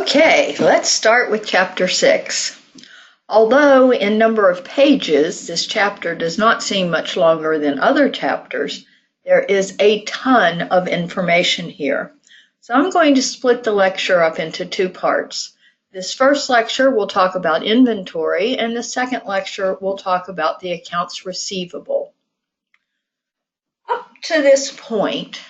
Okay, let's start with Chapter 6. Although in number of pages, this chapter does not seem much longer than other chapters, there is a ton of information here. So I'm going to split the lecture up into two parts. This first lecture will talk about inventory, and the second lecture will talk about the accounts receivable. Up to this point,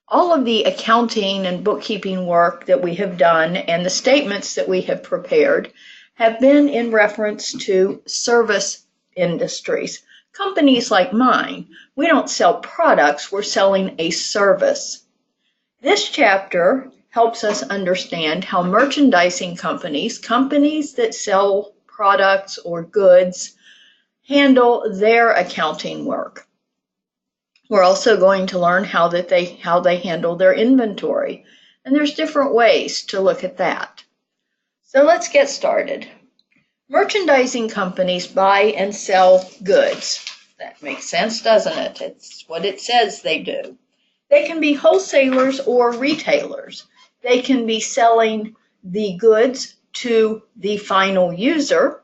all of the accounting and bookkeeping work that we have done and the statements that we have prepared have been in reference to service industries. Companies like mine, we don't sell products, we're selling a service. This chapter helps us understand how merchandising companies that sell products or goods, handle their accounting work. We're also going to learn how they handle their inventory. And there's different ways to look at that. So let's get started. Merchandising companies buy and sell goods. That makes sense, doesn't it? It's what it says they do. They can be wholesalers or retailers. They can be selling the goods to the final user,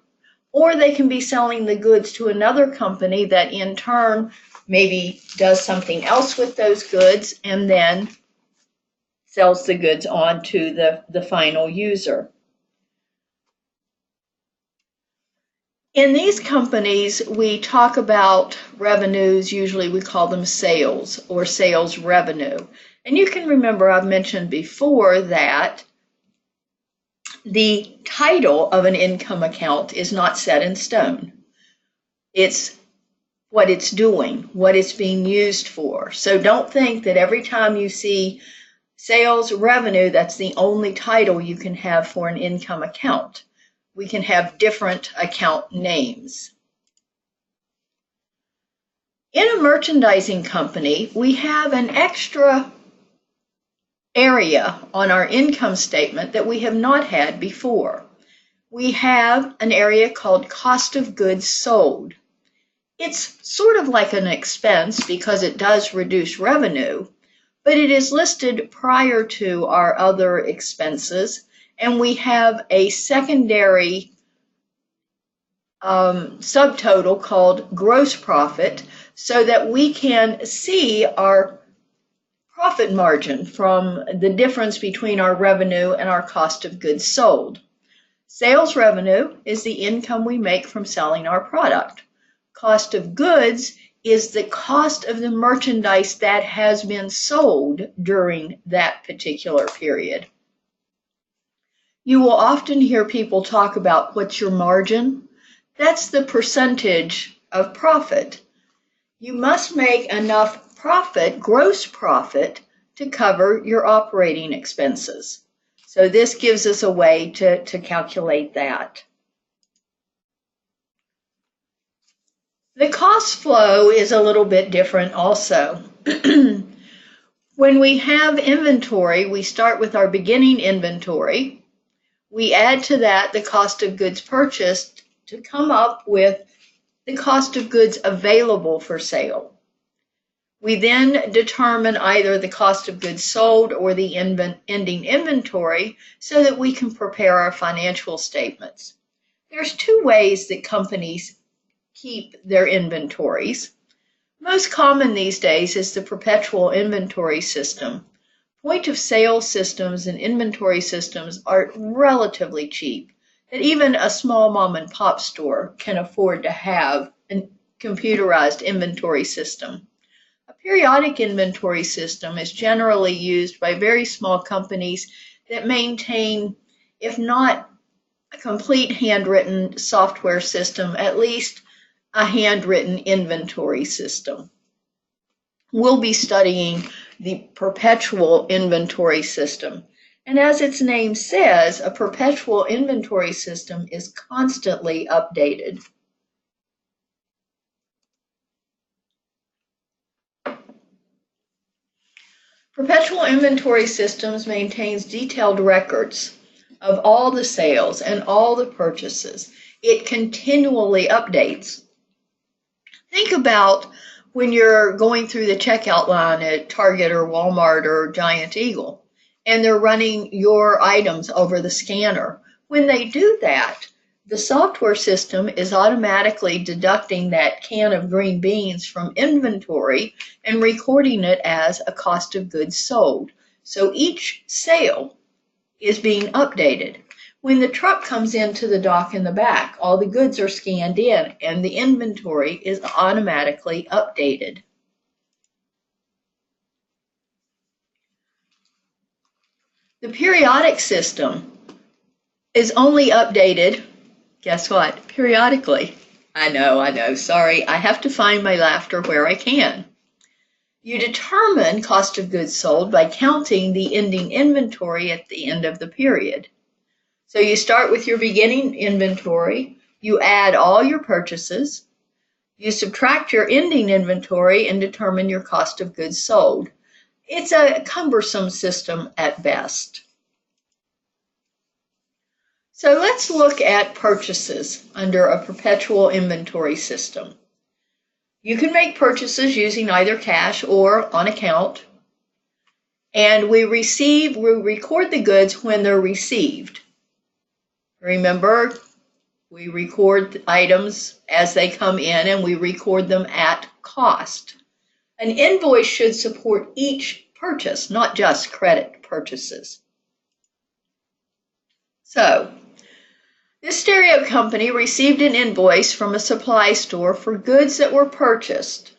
or they can be selling the goods to another company that in turn maybe does something else with those goods and then sells the goods on to the final user. In these companies, we talk about revenues, usually we call them sales or sales revenue. And you can remember I've mentioned before that the title of an income account is not set in stone. It's what it's doing, what it's being used for. So don't think that every time you see sales revenue, that's the only title you can have for an income account. We can have different account names. In a merchandising company, we have an extra area on our income statement that we have not had before. We have an area called cost of goods sold. It's sort of like an expense because it does reduce revenue, but it is listed prior to our other expenses, and we have a secondary subtotal called gross profit so that we can see our profit margin from the difference between our revenue and our cost of goods sold. Sales revenue is the income we make from selling our product. Cost of goods is the cost of the merchandise that has been sold during that particular period. You will often hear people talk about what's your margin. That's the percentage of profit. You must make enough profit, gross profit, to cover your operating expenses. So this gives us a way to calculate that. The cost flow is a little bit different also. When we have inventory, we start with our beginning inventory. We add to that the cost of goods purchased to come up with the cost of goods available for sale. We then determine either the cost of goods sold or the ending inventory so that we can prepare our financial statements. There's two ways that companies keep their inventories. Most common these days is the perpetual inventory system. Point of sale systems and inventory systems are relatively cheap, that even a small mom and pop store can afford to have a computerized inventory system. A periodic inventory system is generally used by very small companies that maintain, if not a complete handwritten software system, at least a handwritten inventory system. We'll be studying the perpetual inventory system. And as its name says, a perpetual inventory system is constantly updated. Perpetual inventory systems maintains detailed records of all the sales and all the purchases. It continually updates. Think about when you're going through the checkout line at Target or Walmart or Giant Eagle. and they're running your items over the scanner. When they do that, the software system is automatically deducting that can of green beans from inventory and recording it as a cost of goods sold. So each sale is being updated. When the truck comes into the dock in the back, all the goods are scanned in and the inventory is automatically updated. The periodic system is only updated, guess what, periodically. I know, sorry, I have to find my laughter where I can. You determine cost of goods sold by counting the ending inventory at the end of the period. So you start with your beginning inventory, you add all your purchases, you subtract your ending inventory and determine your cost of goods sold. It's a cumbersome system at best. So let's look at purchases under a perpetual inventory system. You can make purchases using either cash or on account, and we record the goods when they're received. Remember, we record items as they come in and we record them at cost. An invoice should support each purchase, not just credit purchases. So, this stereo company received an invoice from a supply store for goods that were purchased.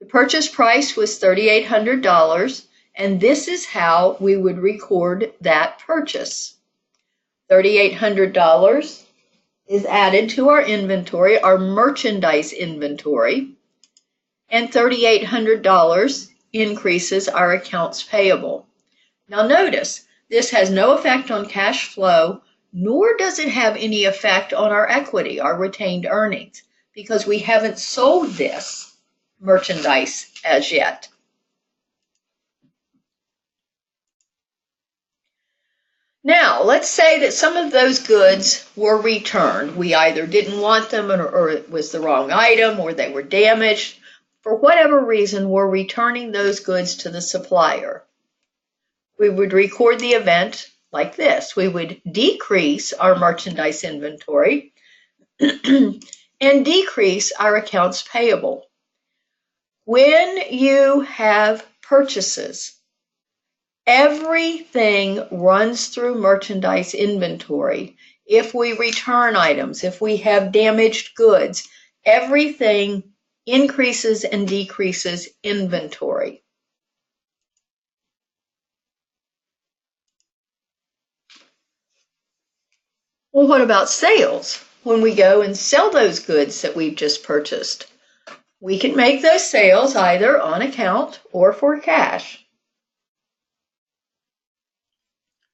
The purchase price was $3,800, and this is how we would record that purchase. $3,800 is added to our inventory, our merchandise inventory, and $3,800 increases our accounts payable. Now notice, this has no effect on cash flow, nor does it have any effect on our equity, our retained earnings, because we haven't sold this merchandise as yet. Now, let's say that some of those goods were returned. We either didn't want them or it was the wrong item or they were damaged. For whatever reason, we're returning those goods to the supplier. We would record the event like this. We would decrease our merchandise inventory and decrease our accounts payable. When you have purchases, everything runs through merchandise inventory. If we return items, if we have damaged goods, everything increases and decreases inventory. Well, what about sales? When we go and sell those goods that we've just purchased, we can make those sales either on account or for cash.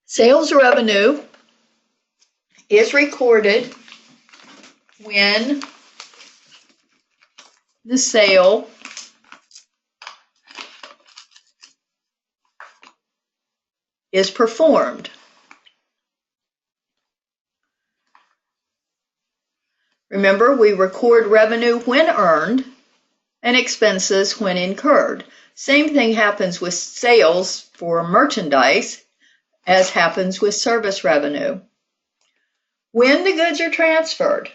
Sales revenue is recorded when the sale is performed. Remember, we record revenue when earned and expenses when incurred. Same thing happens with sales for merchandise as happens with service revenue. When the goods are transferred,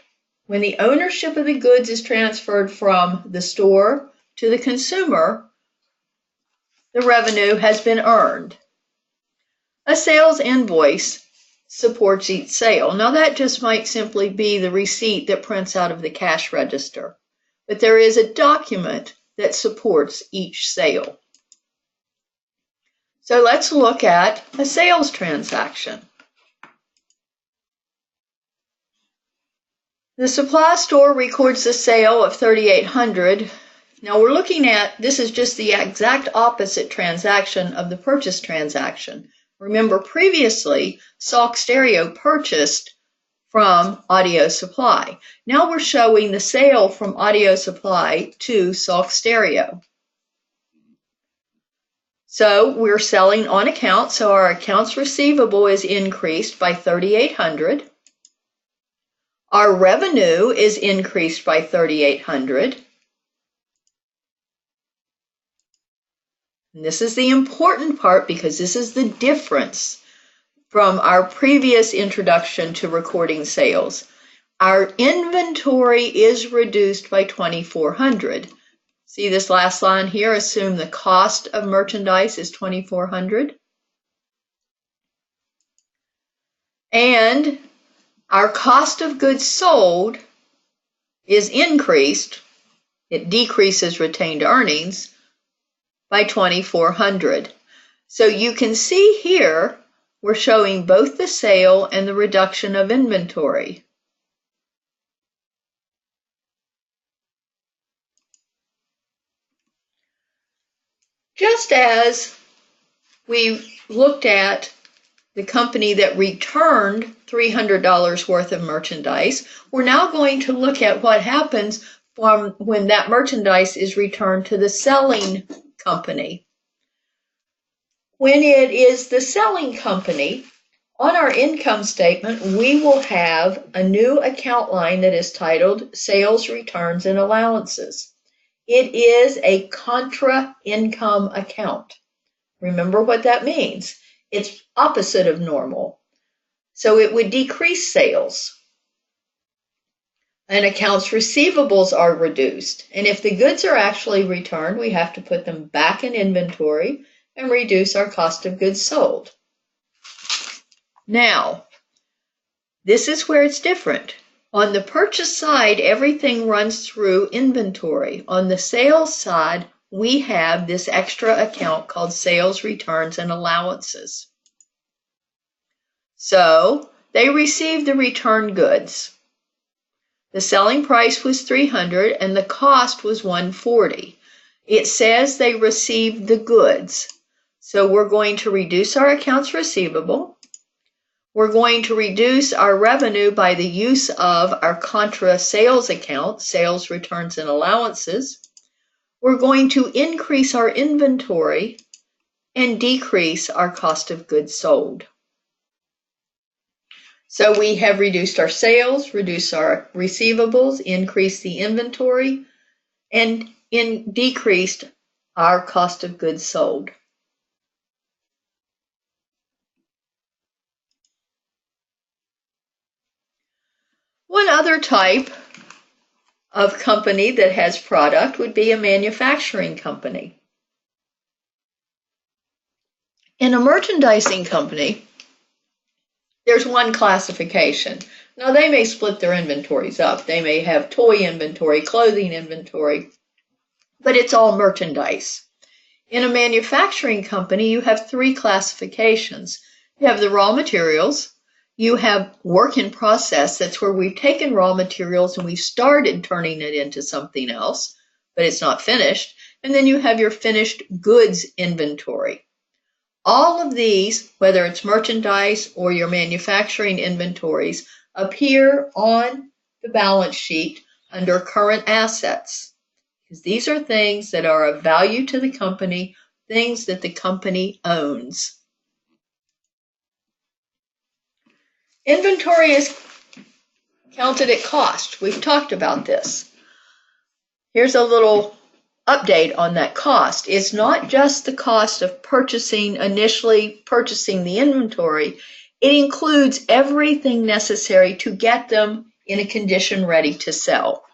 when the ownership of the goods is transferred from the store to the consumer, the revenue has been earned. A sales invoice supports each sale. Now that just might simply be the receipt that prints out of the cash register, but there is a document that supports each sale. So let's look at a sales transaction. The supply store records the sale of $3,800. Now we're looking at, this is just the exact opposite transaction of the purchase transaction. Remember, previously, Salk Stereo purchased from Audio Supply. Now we're showing the sale from Audio Supply to Salk Stereo. So we're selling on account, so our accounts receivable is increased by $3,800. Our revenue is increased by $3,800. And this is the important part because this is the difference from our previous introduction to recording sales. Our inventory is reduced by $2,400. See this last line here? Assume the cost of merchandise is $2,400. And our cost of goods sold is increased. It decreases retained earnings by $2,400. So you can see here we're showing both the sale and the reduction of inventory. Just as we looked at the company that returned $300 worth of merchandise, we're now going to look at what happens from when that merchandise is returned to the selling company. When it is the selling company, on our income statement, we will have a new account line that is titled Sales, Returns, and Allowances. It is a contra income account. Remember what that means. It's opposite of normal. So it would decrease sales. And accounts receivables are reduced. And if the goods are actually returned, we have to put them back in inventory and reduce our cost of goods sold. Now, this is where it's different. On the purchase side, everything runs through inventory. On the sales side, we have this extra account called Sales, Returns, and Allowances. So, they received the returned goods. The selling price was $300 and the cost was $140. It says they received the goods. So we're going to reduce our accounts receivable. We're going to reduce our revenue by the use of our contra sales account, Sales, Returns, and Allowances. We're going to increase our inventory and decrease our cost of goods sold. So we have reduced our sales, reduced our receivables, increased the inventory, and decreased our cost of goods sold. One other type of company that has product would be a manufacturing company. In a merchandising company, there's one classification. Now, they may split their inventories up. They may have toy inventory, clothing inventory, but it's all merchandise. In a manufacturing company, you have three classifications. You have the raw materials. You have work in process. That's where we've taken raw materials and we've started turning it into something else, but it's not finished. And then you have your finished goods inventory. All of these, whether it's merchandise or your manufacturing inventories, appear on the balance sheet under current assets. Because these are things that are of value to the company, things that the company owns. Inventory is counted at cost. We've talked about this. Here's a little update on that cost. It's not just the cost of initially purchasing the inventory. It includes everything necessary to get them in a condition ready to sell.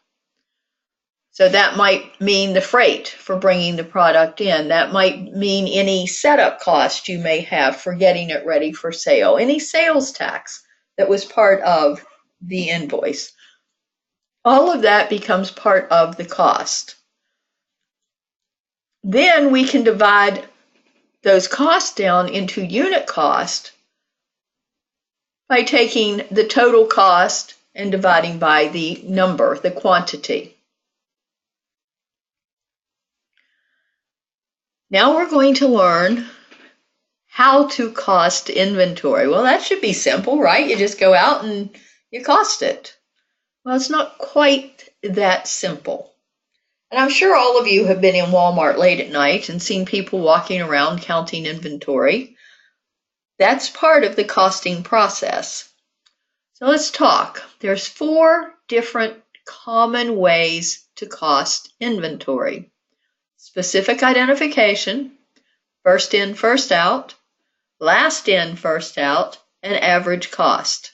So that might mean the freight for bringing the product in. That might mean any setup cost you may have for getting it ready for sale. Any sales tax that was part of the invoice. All of that becomes part of the cost. Then we can divide those costs down into unit cost by taking the total cost and dividing by the number, the quantity. Now we're going to learn how to cost inventory. Well, that should be simple, right? You just go out and you cost it. Well, it's not quite that simple. And I'm sure all of you have been in Walmart late at night and seen people walking around counting inventory. That's part of the costing process. So let's talk. There's 4 different common ways to cost inventory. Specific identification, first in, first out, last in, first out, and average cost.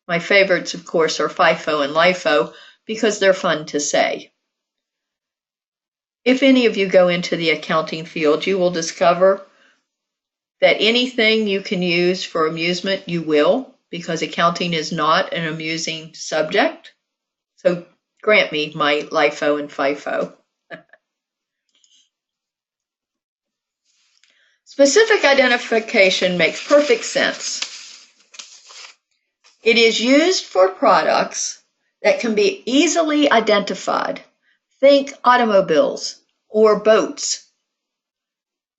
My favorites, of course, are FIFO and LIFO because they're fun to say. If any of you go into the accounting field, you will discover that anything you can use for amusement, you will, because accounting is not an amusing subject. So grant me my LIFO and FIFO. Specific identification makes perfect sense. It is used for products that can be easily identified. Think automobiles or boats.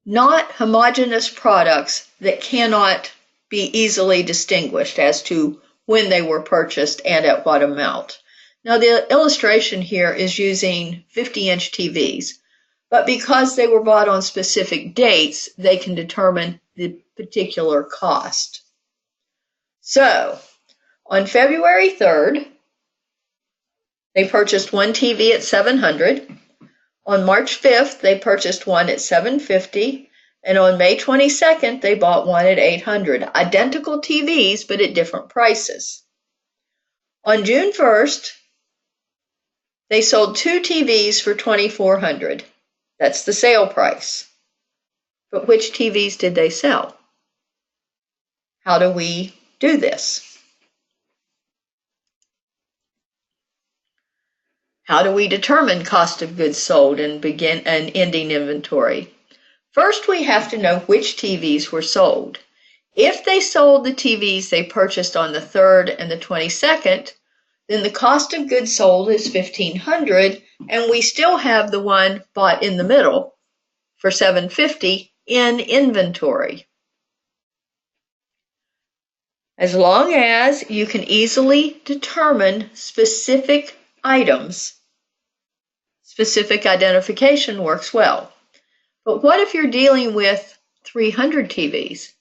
Not homogeneous products that cannot be easily distinguished as to when they were purchased and at what amount. Now the illustration here is using 50-inch TVs, but because they were bought on specific dates, they can determine the particular cost. So, on February 3rd, they purchased one TV at $700. On March 5th, they purchased one at $750. And on May 22nd, they bought one at $800. Identical TVs, but at different prices. On June 1st, they sold two TVs for $2,400. That's the sale price. But which TVs did they sell? How do we do this? How do we determine cost of goods sold and begin an ending inventory? First, we have to know which TVs were sold. If they sold the TVs they purchased on the 3rd and the 22nd, then the cost of goods sold is $1,500, and we still have the one bought in the middle for $750 in inventory. As long as you can easily determine specific items, specific identification works well. But what if you're dealing with 300 TVs,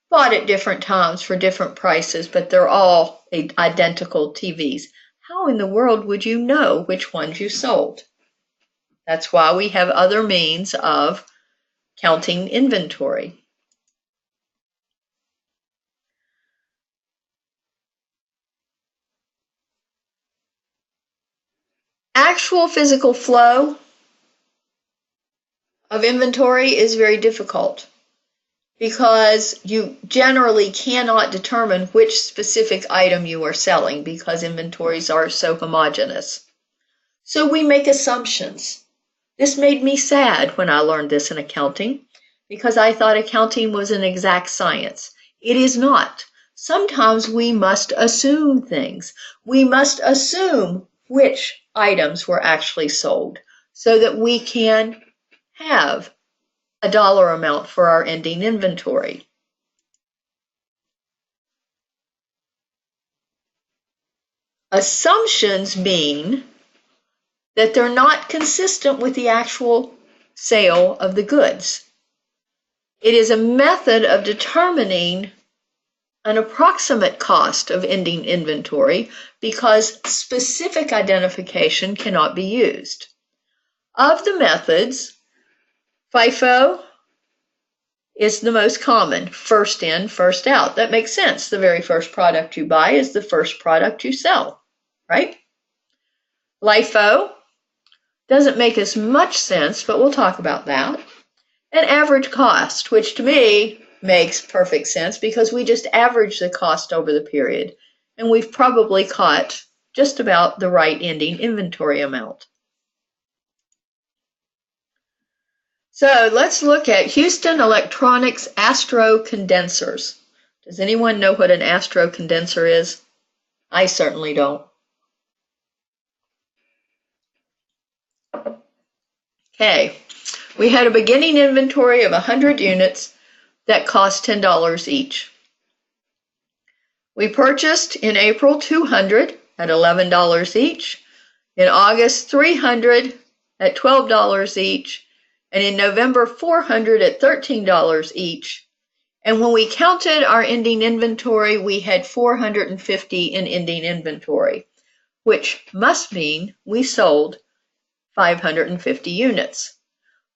bought at different times for different prices, but they're all identical TVs? How in the world would you know which ones you sold? That's why we have other means of counting inventory. Actual physical flow of inventory is very difficult because you generally cannot determine which specific item you are selling because inventories are so homogeneous. So we make assumptions. This made me sad when I learned this in accounting because I thought accounting was an exact science. It is not. Sometimes we must assume things. We must assume which items were actually sold so that we can have a dollar amount for our ending inventory. Assumptions mean that they're not consistent with the actual sale of the goods. It is a method of determining an approximate cost of ending inventory because specific identification cannot be used. Of the methods, FIFO is the most common, first in, first out. That makes sense. The very first product you buy is the first product you sell, right? LIFO doesn't make as much sense, but we'll talk about that. And average cost, which to me makes perfect sense because we just average the cost over the period, and we've probably caught just about the right ending inventory amount. So let's look at Houston Electronics Astro condensers. Does anyone know what an Astro condenser is? I certainly don't. Okay, we had a beginning inventory of 100 units that cost $10 each. We purchased in April 200 at $11 each, in August 300 at $12 each, and in November 400 at $13 each. And when we counted our ending inventory, we had 450 in ending inventory, which must mean we sold 550 units.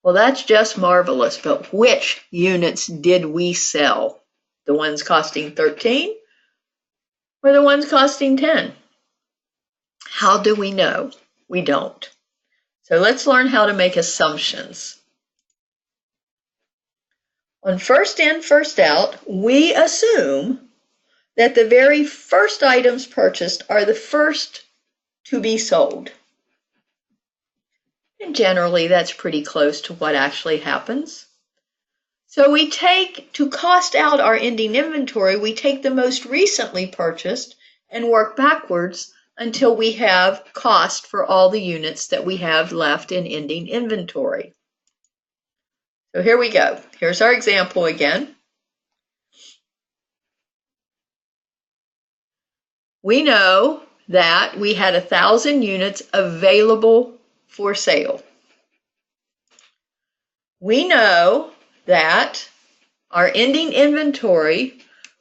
Well, that's just marvelous, but which units did we sell? The ones costing 13 or the ones costing 10? How do we know? We don't. So let's learn how to make assumptions. On first in, first out, we assume that the very first items purchased are the first to be sold. And generally, that's pretty close to what actually happens. So we take, to cost out our ending inventory, we take the most recently purchased and work backwards until we have cost for all the units that we have left in ending inventory. So here we go. Here's our example again. We know that we had 1,000 units available for sale. We know that our ending inventory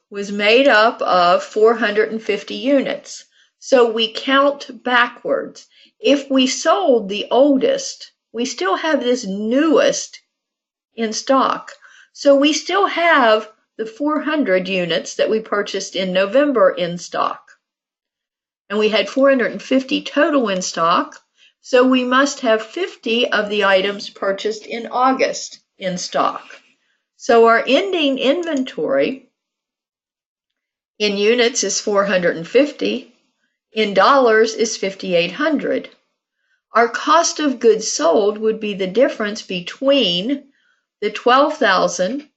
was made up of 450 units. So we count backwards. If we sold the oldest, we still have this newest in stock. So we still have the 400 units that we purchased in November in stock. And we had 450 total in stock. So we must have 50 of the items purchased in August in stock. So our ending inventory in units is 450. In dollars is 5,800. Our cost of goods sold would be the difference between the 12,000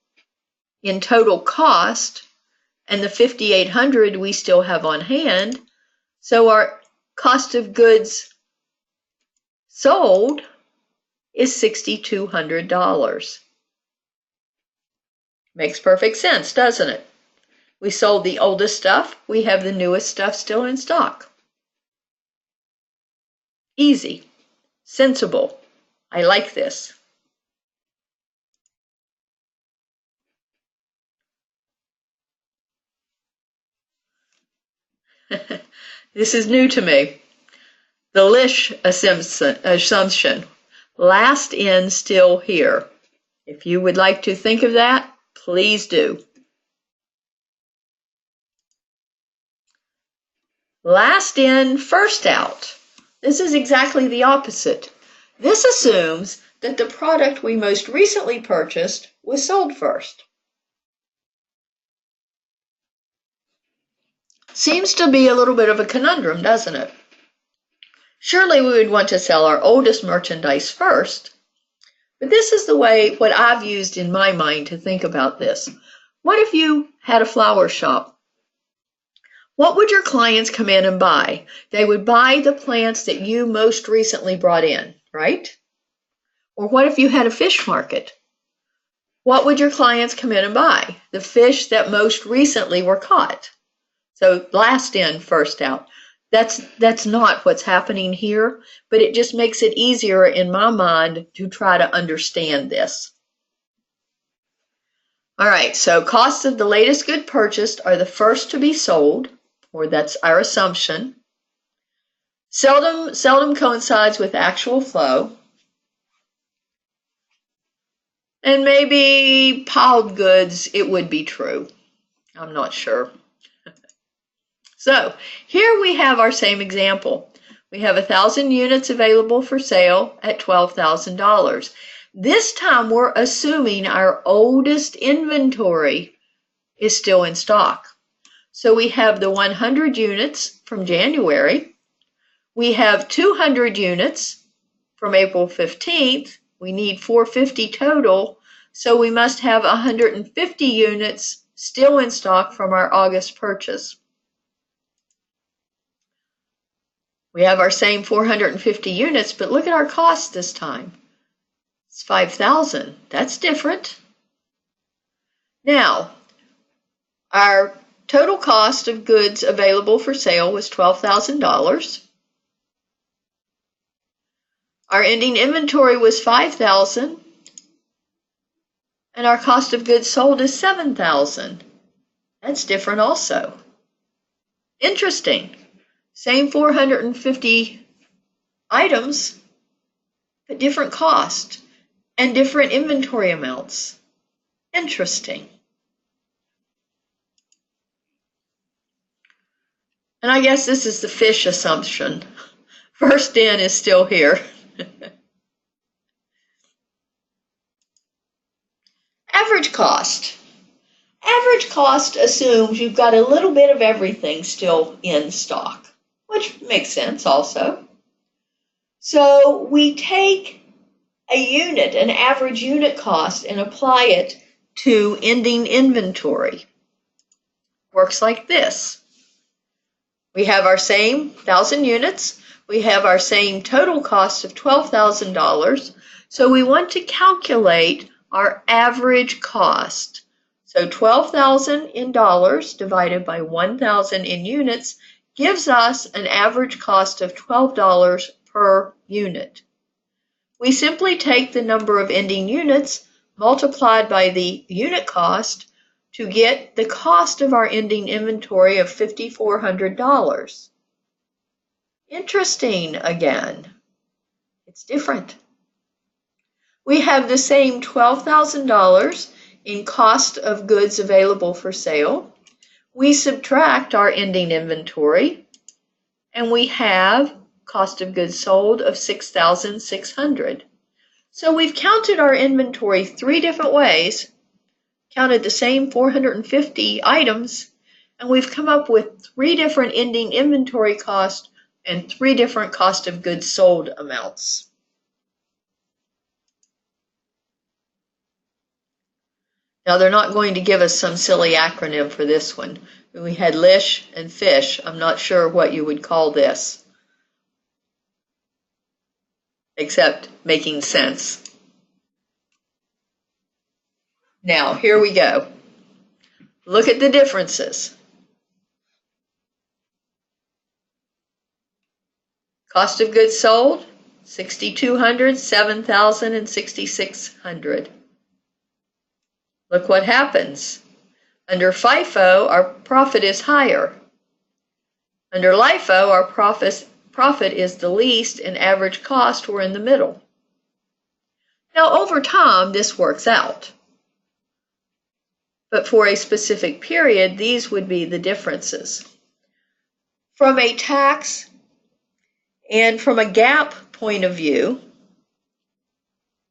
in total cost and the 5,800 we still have on hand. So our cost of goods sold is $6,200. Makes perfect sense, doesn't it? We sold the oldest stuff. We have the newest stuff still in stock. Easy, sensible. I like this. This is new to me. The Lish assumption. Last in, still here. If you would like to think of that, please do. Last in, first out. This is exactly the opposite. This assumes that the product we most recently purchased was sold first. Seems to be a little bit of a conundrum, doesn't it? Surely we would want to sell our oldest merchandise first, but this is the way what I've used in my mind to think about this. What if you had a flower shop? What would your clients come in and buy? They would buy the plants that you most recently brought in, right? Or what if you had a fish market? What would your clients come in and buy? The fish that most recently were caught. So last in, first out. That's not what's happening here, but it just makes it easier in my mind to try to understand this. All right, so costs of the latest good purchased are the first to be sold, or that's our assumption. Seldom coincides with actual flow. And maybe piled goods, it would be true. I'm not sure. So here we have our same example. We have 1,000 units available for sale at $12,000. This time we're assuming our oldest inventory is still in stock. So we have the 100 units from January. We have 200 units from April 15th. We need 450 total. So we must have 150 units still in stock from our August purchase. We have our same 450 units, but look at our cost this time. It's $5,000. That's different. Now, our total cost of goods available for sale was $12,000. Our ending inventory was $5,000. And our cost of goods sold is $7,000. That's different also. Interesting. Same 450 items, but different cost. and different inventory amounts. Interesting. And I guess this is the fish assumption. First in is still here. Average cost. Average cost assumes you've got a little bit of everything still in stock, which makes sense also. So we take a unit, an average unit cost, and apply it to ending inventory. Works like this. We have our same 1,000 units. We have our same total cost of $12,000. So we want to calculate our average cost. So 12,000 in dollars divided by 1,000 in units gives us an average cost of $12 per unit. We simply take the number of ending units multiplied by the unit cost to get the cost of our ending inventory of $5,400. Interesting again. It's different. We have the same $12,000 in cost of goods available for sale. We subtract our ending inventory, and we have cost of goods sold of $6,600. So we've counted our inventory 3 different ways, counted the same 450 items, and we've come up with 3 different ending inventory costs and 3 different cost of goods sold amounts. Now they're not going to give us some silly acronym for this one. We had LISH and FISH. I'm not sure what you would call this, except making sense. Now, here we go. Look at the differences. Cost of goods sold, $6,200, $7,000, and $6,600. Look what happens. Under FIFO, our profit is higher. Under LIFO, our profit is the least, and average cost, we're in the middle. Now, over time, this works out. But for a specific period, these would be the differences. From a tax and from a GAAP point of view,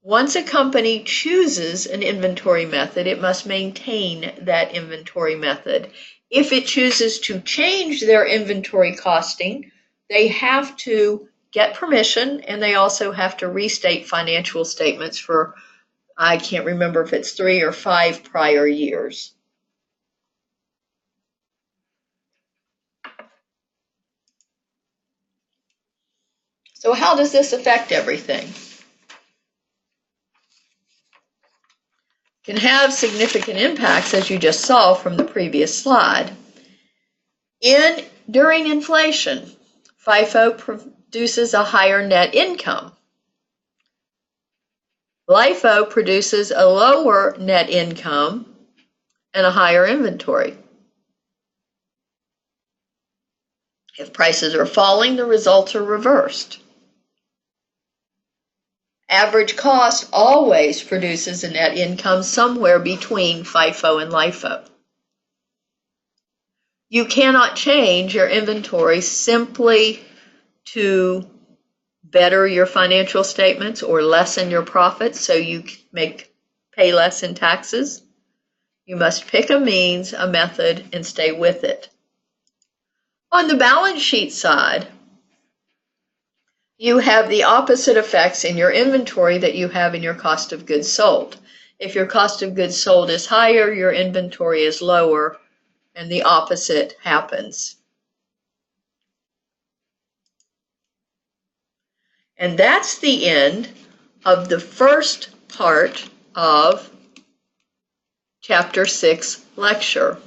once a company chooses an inventory method, it must maintain that inventory method. If it chooses to change their inventory costing, they have to get permission, and they also have to restate financial statements for, I can't remember if it's 3 or 5 prior years. So how does this affect everything? Can have significant impacts, as you just saw from the previous slide. During inflation, FIFO produces a higher net income. LIFO produces a lower net income and a higher inventory. If prices are falling, the results are reversed. Average cost always produces a net income somewhere between FIFO and LIFO. You cannot change your inventory simply to better your financial statements or lessen your profits so you pay less in taxes. You must pick a means, a method, and stay with it. On the balance sheet side, you have the opposite effects in your inventory that you have in your cost of goods sold. If your cost of goods sold is higher, your inventory is lower, and the opposite happens. And that's the end of the first part of Chapter 6 lecture.